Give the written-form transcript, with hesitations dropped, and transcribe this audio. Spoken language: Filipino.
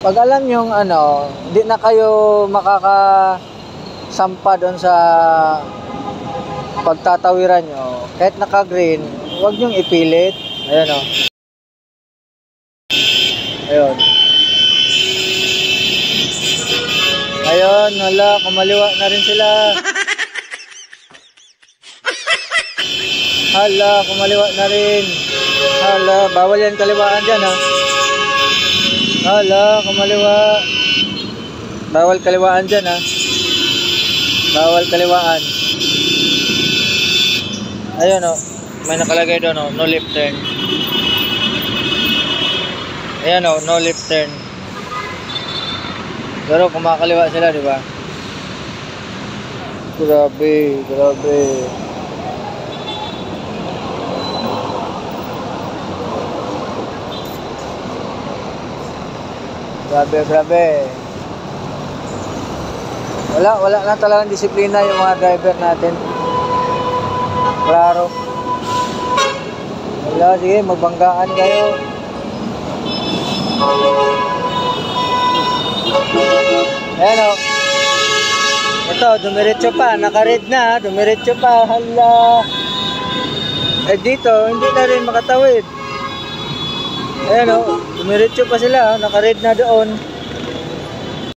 Pag alam yung ano, hindi na kayo makakasampa doon sa pagtatawiran nyo, kahit naka-green, huwag nyong ipilit. Ayan o. Ayun. Ayun, wala, kumaliwa na rin sila. Hala, kumaliwa na rin. Hala, bawal yan kaliwaan dyan ha. Hala, kumaliwa. Bawal kaliwaan dyan ha. Bawal kaliwaan. Ayun o, may nakalagay doon o, no left turn. Ayan o, no left turn. Pero kumakaliwa sila, di ba? Grabe, grabe. Grabe, grabe. Wala na talagang disiplina yung mga driver natin. Klaro. Wala, sige, magbanggaan kayo. Ayan o. Ito, dumiretso pa. Naka-red na. Dumiretso pa. Hala. Eh dito, hindi na rin makatawid. Ayan o. Dumiretso pa sila. Naka-red na doon.